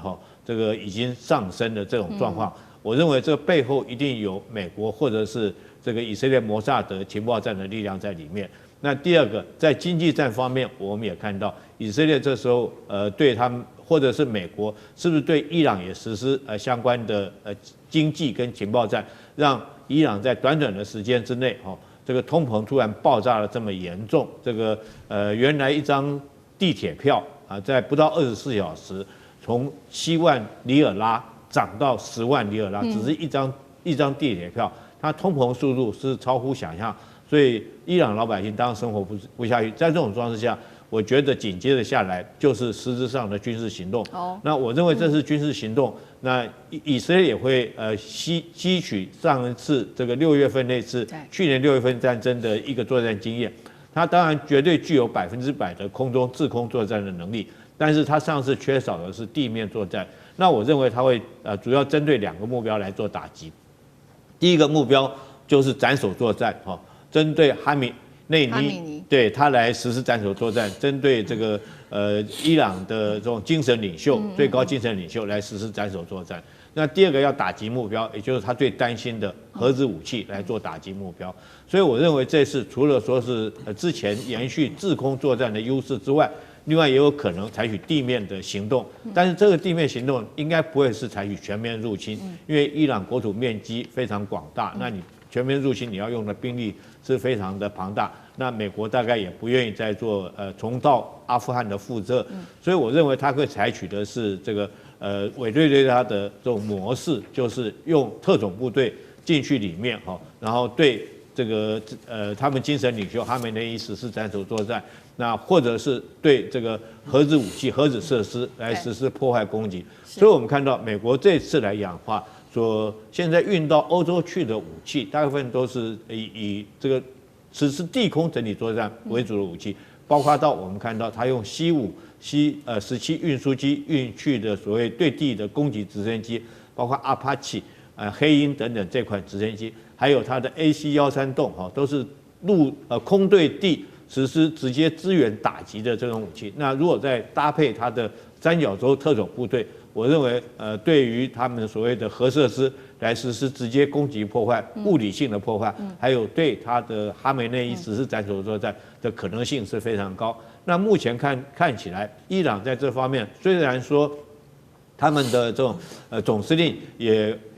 这个已经上升的这种状况。我认为这个背后一定有美国或者是这个以色列摩萨德情报站的力量在里面。那第二个，在经济战方面，我们也看到以色列这时候对他们或者是美国是不是对伊朗也实施相关的经济跟情报战，让伊朗在短短的时间之内这个通膨突然爆炸了这么严重，这个原来一张地铁票在不到24小时从7万里尔拉涨到10万里尔拉，只是一张地铁票，它通膨速度是超乎想象，所以伊朗老百姓当然生活不下去。在这种状况之下，我觉得紧接着下来就是实质上的军事行动。那我认为这是军事行动，那以色列也会吸取上一次这个6月份那次去年6月份战争的一个作战经验，它当然绝对具有100%的空中制空作战的能力，但是它上次缺少的是地面作战。那我认为它会主要针对2个目标来做打击。第一个目标就是斩首作战，针对哈米内尼，对他来实施斩首作战，针对这个伊朗的这种精神领袖、最高精神领袖来实施斩首作战。那第二个要打击目标，也就是他最担心的核子武器来做打击目标。所以我认为这次除了说是之前延续制空作战的优势之外，另外也有可能采取地面的行动，但是这个地面行动应该不会是采取全面入侵，因为伊朗国土面积非常广大，那你全面入侵你要用的兵力是非常的庞大，那美国大概也不愿意再做重蹈阿富汗的覆辙，所以我认为他会采取的是这个委内瑞拉的这种模式，就是用特种部队进去里面然后对这个他们精神领袖哈梅内伊实施斩首作战。那或者是对这个核子武器、核子设施来实施破坏攻击，所以我们看到美国这次来讲的话，说现在运到欧洲去的武器，大部分都是以这个实施地空整体作战为主的武器，包括到我们看到他用C-17运输机运去的所谓对地的攻击直升机，包括阿帕奇、黑鹰等等这款直升机，还有它的 AC-13洞都是空对地实施直接支援打击的这种武器。那如果再搭配它的三角洲特种部队，我认为对于他们所谓的核设施来实施直接攻击破坏、物理性的破坏，还有对它的哈梅内伊实施斩首作战的可能性是非常高。那目前看起来，伊朗在这方面虽然说他们的这种总司令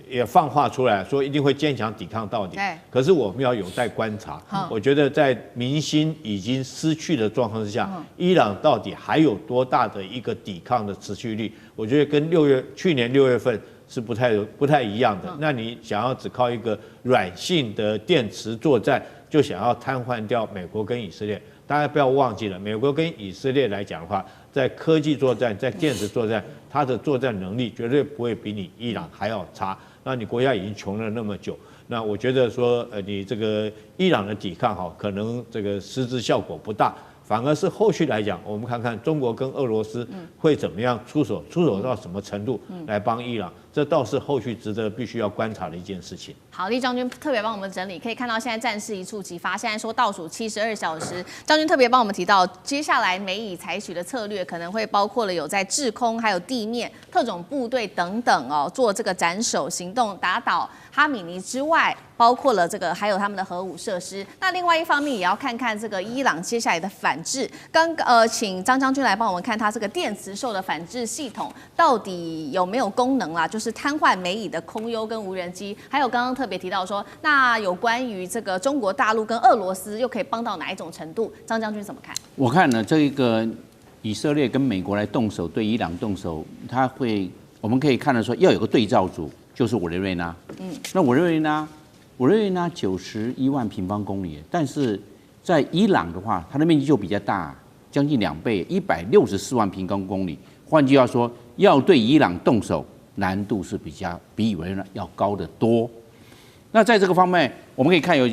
也放话出来说一定会坚强抵抗到底，可是我们要有待观察。我觉得在民心已经失去的状况之下，伊朗到底还有多大的一个抵抗的持续力？我觉得跟去年6月份是不太一样的。那你想要只靠一个软性的电池作战，就想要瘫痪掉美国跟以色列，大家不要忘记了，美国跟以色列来讲的话，在科技作战、在电子作战，它的作战能力绝对不会比你伊朗还要差。那你国家已经穷了那么久，那我觉得说，你这个伊朗的抵抗哈，可能这个实质效果不大。反而是后续来讲，我们看看中国跟俄罗斯会怎么样出手到什么程度来帮伊朗，这倒是后续值得必须要观察的一件事情。好，厉将军特别帮我们整理，可以看到现在战事一触即发，现在说倒数72小时，将军特别帮我们提到，接下来美以采取的策略可能会包括了有在制空、还有地面、特种部队等等哦，做这个斩首行动，打倒哈米尼之外，包括了这个还有他们的核武设施。那另外一方面也要看看这个伊朗接下来的反制。请张将军来帮我们看他这个电磁兽的反制系统到底有没有功能啦？就是瘫痪美以的空优跟无人机，还有刚刚特别提到说，那有关于这个中国大陆跟俄罗斯又可以帮到哪一种程度？张将军怎么看？我看呢，这个以色列跟美国来动手对伊朗动手，我们可以看得说要有个对照组，就是委内瑞拉。那委内瑞拉91万平方公里，但是在伊朗的话，它的面积就比较大，将近2倍，164万平方公里。换句话说，要对伊朗动手，难度是比委内瑞拉要高得多。那在这个方面，我们可以看有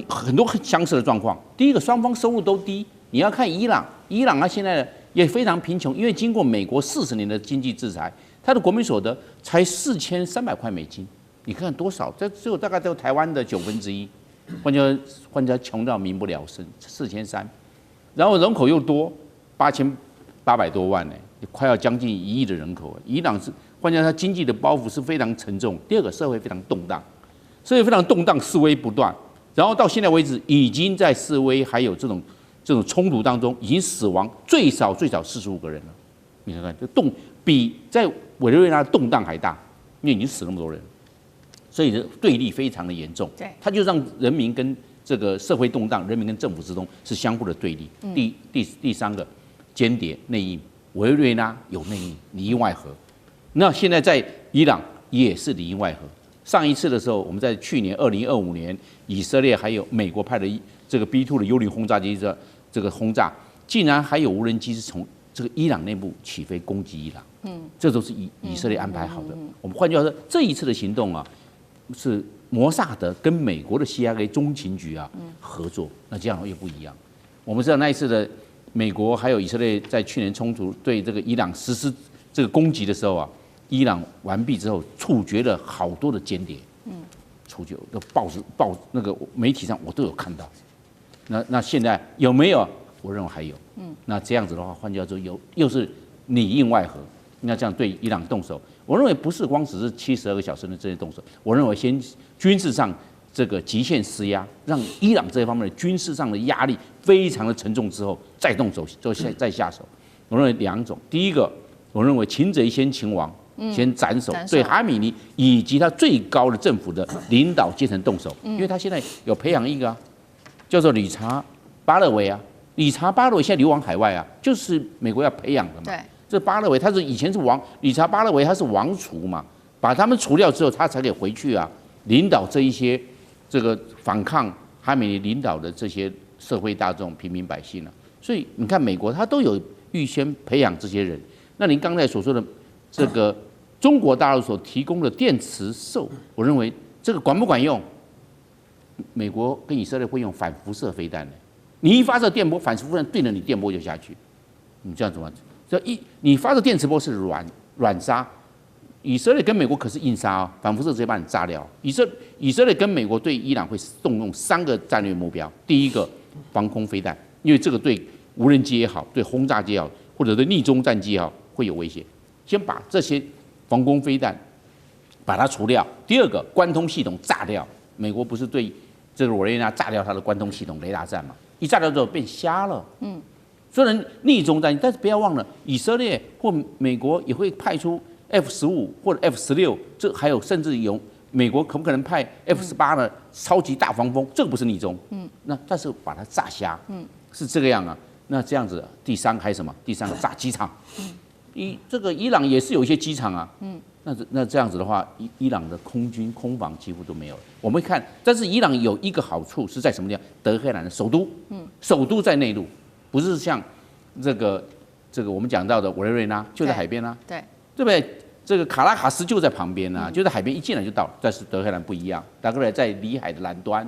很多相似的状况。第一个，双方收入都低。你要看伊朗它现在也非常贫穷，因为经过美国40年的经济制裁，它的国民所得才4300块美金。你看多少？这只有大概只有台湾的1/9。换句话穷到民不聊生，4300，然后人口又多，8800多万呢，快要将近1亿的人口。伊朗是换句话说，它经济的包袱是非常沉重。第二个，社会非常动荡，示威不断，然后到现在为止，已经在示威还有这种冲突当中，已经死亡最少45个人了。你看看，比在委内瑞拉动荡还大，因为已经死那么多人。所以对立非常的严重，它就让人民跟这个社会动荡，人民跟政府之中是相互的对立。第三个，间谍内应，委内瑞拉有内应，里应外合。那现在在伊朗也是里应外合。上一次的时候，我们在去年2025年，以色列还有美国派的这个 B2 的幽灵轰炸机这个轰炸，竟然还有无人机是从这个伊朗内部起飞攻击伊朗。这都是以色列安排好的。我们换句话说，这一次的行动啊，是摩萨德跟美国的 CIA 中情局啊合作，那这样又不一样。我们知道那一次的美国还有以色列在去年冲突对这个伊朗实施这个攻击的时候啊，伊朗完毕之后处决了好多的间谍，处决的报那个媒体上我都有看到。那现在有没有？我认为还有。那这样子的话，换句话说，又是里应外合，那这样对伊朗动手。我认为不是光只是72个小时的这些动手，我认为先军事上这个极限施压，让伊朗这一方面的军事上的压力非常的沉重之后，再动手，再下手。我认为2种，第一个，我认为擒贼先擒王，先斩首，对哈米尼以及他最高的政府的领导阶层动手，因为他现在有培养一个叫做理查巴勒维啊，理查巴勒维现在流亡海外啊，就是美国要培养的嘛。对。这巴勒维他是以前是王，理查巴勒维他是王储嘛，把他们除掉之后，他才可以回去啊，领导这一些这个反抗哈米尼领导的这些社会大众、平民百姓啊。所以你看，美国他都有预先培养这些人。那您刚才所说的这个中国大陆所提供的电磁兽，我认为这个管不管用？美国跟以色列会用反辐射飞弹的，你一发射电波，反辐射对着你电波就下去，你这样怎么？你发射电磁波是软杀，以色列跟美国可是硬杀哦，反辐射直接把你炸掉。以色列跟美国对伊朗会动用3个战略目标，第一个防空飞弹，因为这个对无人机也好，对轰炸机也好，或者对逆中战机也好会有威胁，先把这些防空飞弹把它除掉。第二个关通系统炸掉，美国不是对这个委内瑞拉炸掉它的关通系统雷达站嘛？一炸掉之后变瞎了，虽然逆中战，但是不要忘了，以色列或美国也会派出 F-15或者 F-16，这还有甚至有美国可不可能派 F-18的超级大防风？这个不是逆中，那但是把它炸瞎，是这个样啊。那这样子，第3个还有什么？第3个炸机场，这个伊朗也是有一些机场啊，那这样子的话，伊朗的空军空防几乎都没有了。我们看，但是伊朗有一个好处是在什么地方？德黑兰的首都，首都在内陆。不是像这个这个我们讲到的委内瑞拉就在海边啊，对不对？这个卡拉卡斯就在旁边啊，就在海边一进来就到了。但是德黑兰不一样，德黑兰在里海的南端，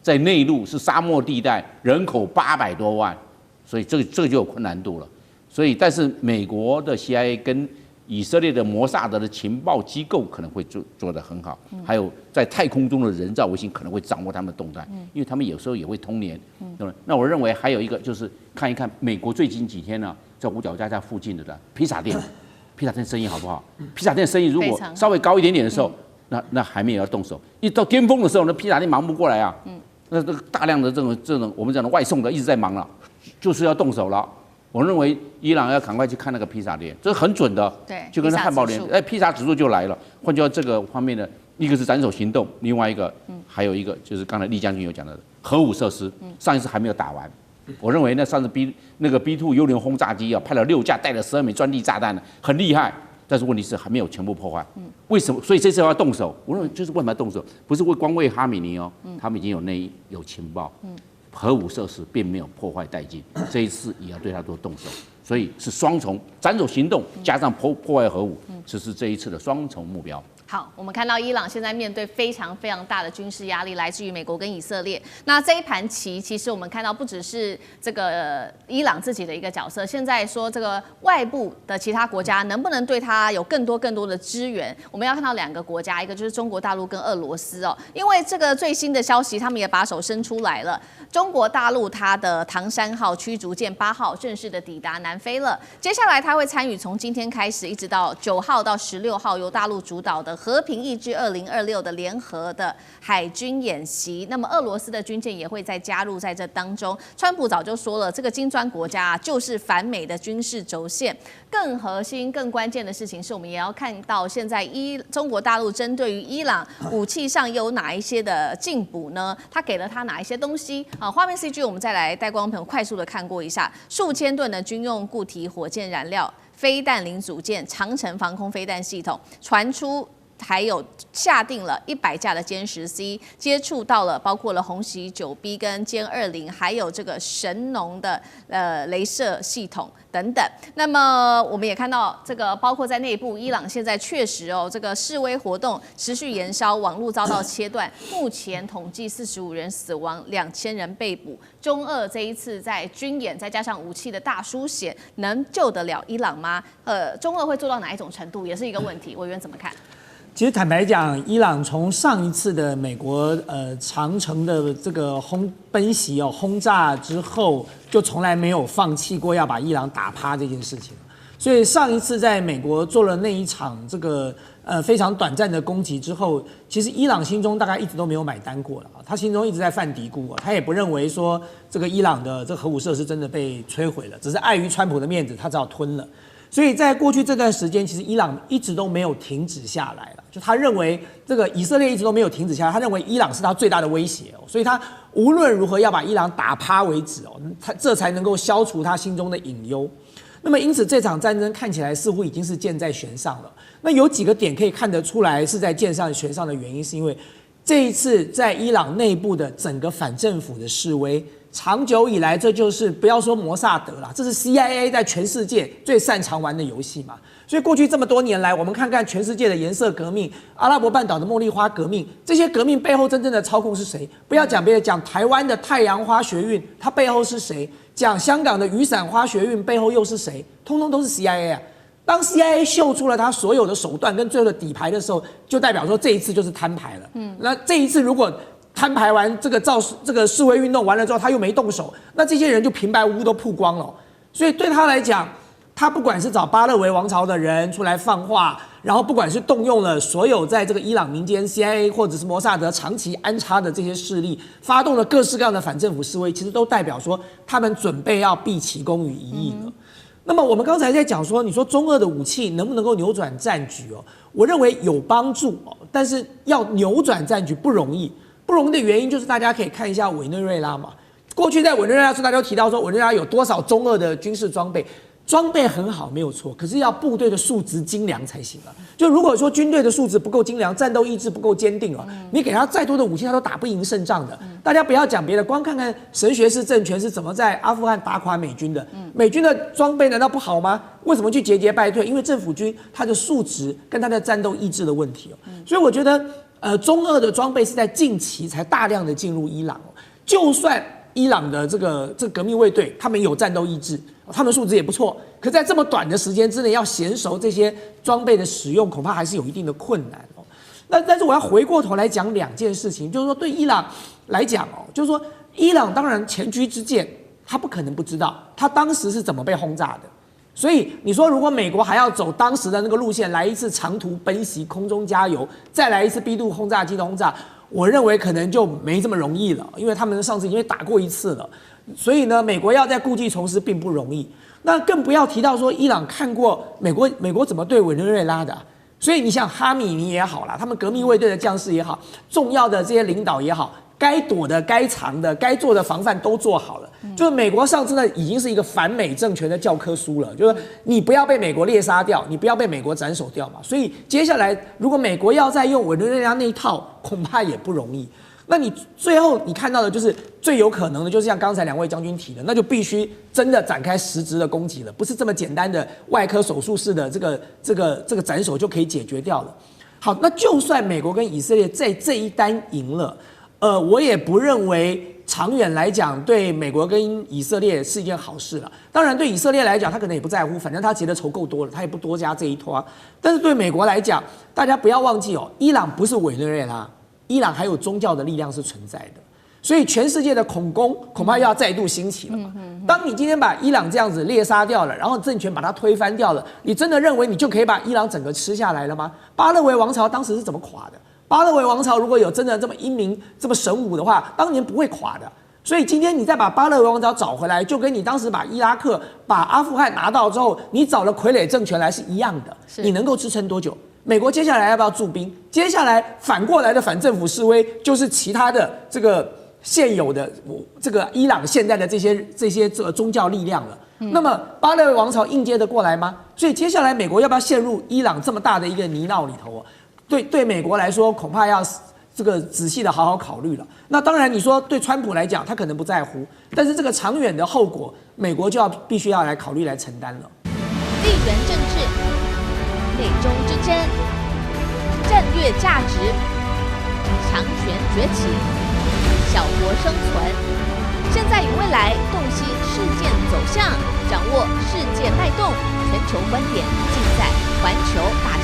在内陆是沙漠地带，人口800多万，所以这个就有困难度了。所以，但是美国的 CIA 跟以色列的摩萨德的情报机构可能会做得很好，还有在太空中的人造卫星可能会掌握他们的动态，因为他们有时候也会通联，对吧？那我认为还有一个就是看一看美国最近几天呢，在五角大厦附近的披萨店。披萨店生意好不好？披萨店生意如果稍微高一点点的时候，那还没有要动手。一到巅峰的时候，那披萨店忙不过来啊。那这个大量的这种我们讲的外送的一直在忙了，就是要动手了。我认为伊朗要赶快去看那个披萨店，这是很准的。对，就跟汉堡店，披萨指数就来了。换句话，这个方面的一个是斩首行动，另外一个还有一个就是刚才厉将军有讲的核武设施，上一次还没有打完。我认为那上次那个 B2 幽灵轰炸机啊，派了6架，带了12枚专利炸弹，很厉害。但是问题是还没有全部破坏。为什么？所以这次要动手。我认为就是为什么要动手？不是光为哈米尼哦，他们已经有内应有情报，核武设施并没有破坏殆尽。这一次也要对他做动手，所以是双重斩首行动加上破坏核武，这是这一次的双重目标。好，我们看到伊朗现在面对非常非常大的军事压力，来自于美国跟以色列。那这一盘棋，其实我们看到不只是这个伊朗自己的一个角色，现在说这个外部的其他国家能不能对他有更多的支援？我们要看到2个国家，一个就是中国大陆跟俄罗斯哦，因为这个最新的消息，他们也把手伸出来了。中国大陆它的唐山号驱逐舰8号正式的抵达南非了，接下来它会参与从今天开始一直到9号到16号由大陆主导的和平意志2026的联合的海军演习。那么俄罗斯的军舰也会再加入在这当中。川普早就说了，这个金砖国家就是反美的军事轴线。更核心、更关键的事情是我们也要看到现在中国大陆针对于伊朗武器上有哪一些的进补呢？他给了他哪一些东西？画面 CG 我们再来带观众朋友快速的看过一下，数千吨的军用固体火箭燃料、飞弹零组件、长程防空飞弹系统传出。还有下定了100架的歼10C， 接触到了包括了红旗9B 跟歼20，还有这个神农的雷射系统等等。那么我们也看到这个，包括在内部，伊朗现在确实这个示威活动持续延烧，网络遭到切断，目前统计45人死亡，2000人被捕。中俄这一次在军演再加上武器的大书写，能救得了伊朗吗？中俄会做到哪一种程度，也是一个问题。委员怎么看？其实坦白讲，伊朗从上一次的美国长城的这个奔袭轰炸之后，就从来没有放弃过要把伊朗打趴这件事情。所以上一次在美国做了那一场这个非常短暂的攻击之后，其实伊朗心中大概一直都没有买单过了，他心中一直在犯嘀咕，他也不认为说这个伊朗的这个核武设施真的被摧毁了，只是碍于川普的面子，他只好吞了。所以在过去这段时间，其实伊朗一直都没有停止下来了。就他认为这个以色列一直都没有停止下来，他认为伊朗是他最大的威胁所以他无论如何要把伊朗打趴为止他这才能够消除他心中的隐忧。那么因此这场战争看起来似乎已经是箭在弦上了。那有几个点可以看得出来是在箭上弦上的原因，是因为这一次在伊朗内部的整个反政府的示威。长久以来，这就是不要说摩萨德啦，这是 CIA 在全世界最擅长玩的游戏嘛。所以过去这么多年来，我们看看全世界的颜色革命、阿拉伯半岛的茉莉花革命，这些革命背后真正的操控是谁？不要讲别的，讲台湾的太阳花学运，它背后是谁？讲香港的雨伞花学运背后又是谁？通通都是 CIA 啊。当 CIA 秀出了他所有的手段跟最后的底牌的时候，就代表说这一次就是摊牌了。那这一次如果摊牌完这个示威运动完了之后，他又没动手，那这些人就平白无故都曝光了。所以对他来讲，他不管是找巴勒维王朝的人出来放话，然后不管是动用了所有在这个伊朗民间 CIA 或者是摩萨德长期安插的这些势力，发动了各式各样的反政府示威，其实都代表说他们准备要毕其功于一役了。那么我们刚才在讲说，你说中俄的武器能不能够扭转战局我认为有帮助但是要扭转战局不容易。不容易的原因就是大家可以看一下委内瑞拉嘛。过去在委内瑞拉时，大家都提到说委内瑞拉有多少中俄的军事装备，装备很好没有错，可是要部队的素质精良才行啊。就如果说军队的素质不够精良，战斗意志不够坚定你给他再多的武器，他都打不赢胜仗的。大家不要讲别的，光看看神学式政权是怎么在阿富汗打垮美军的。美军的装备难道不好吗？为什么去节节败退？因为政府军他的素质跟他的战斗意志的问题所以我觉得，中俄的装备是在近期才大量的进入伊朗就算伊朗的这个革命卫队，他们有战斗意志，他们素质也不错，可在这么短的时间之内要娴熟这些装备的使用，恐怕还是有一定的困难但是我要回过头来讲两件事情，就是说对伊朗来讲就是说伊朗当然前车之鉴，他不可能不知道他当时是怎么被轰炸的。所以你说，如果美国还要走当时的那个路线，来一次长途奔袭、空中加油，再来一次 B-2轰炸机的轰炸，我认为可能就没这么容易了，因为他们上次已经打过一次了。所以呢，美国要再故技重施并不容易。那更不要提到说，伊朗看过美国怎么对委内瑞拉的所以你像哈米尼也好啦，他们革命卫队的将士也好，重要的这些领导也好，该躲的、该藏的、该做的防范都做好了。就是美国上次呢，已经是一个反美政权的教科书了，就是你不要被美国猎杀掉，你不要被美国斩首掉嘛。所以接下来，如果美国要再用委内瑞拉那一套，恐怕也不容易。那你最后你看到的就是最有可能的，就是像刚才两位将军提的，那就必须真的展开实质的攻击了，不是这么简单的外科手术式的这个斩首就可以解决掉了。好，那就算美国跟以色列在这一单赢了，我也不认为长远来讲对美国跟以色列是一件好事了。当然，对以色列来讲，他可能也不在乎，反正他结的仇够多了，他也不多加这一拖。但是对美国来讲，大家不要忘记伊朗不是委内瑞拉。伊朗还有宗教的力量是存在的，所以全世界的恐攻恐怕又要再度兴起了嘛。当你今天把伊朗这样子猎杀掉了，然后政权把它推翻掉了，你真的认为你就可以把伊朗整个吃下来了吗？巴勒维王朝当时是怎么垮的？巴勒维王朝如果有真的这么英明、这么神武的话，当年不会垮的。所以今天你再把巴勒维王朝找回来，就跟你当时把伊拉克、把阿富汗拿到之后，你找了傀儡政权来是一样的。你能够支撑多久？美国接下来要不要驻兵？接下来反过来的反政府示威，就是其他的这个现有的这个伊朗现在的这些宗教力量了。那么巴勒维王朝应接得过来吗？所以接下来美国要不要陷入伊朗这么大的一个泥淖里头对美国来说，恐怕要这个仔细的好好考虑了。那当然，你说对川普来讲，他可能不在乎，但是这个长远的后果，美国就必须要来考虑来承担了。地缘政治、美中之争、战略价值、强权崛起、小国生存，现在与未来洞悉事件走向，掌握世界脉动，全球观点尽在环球大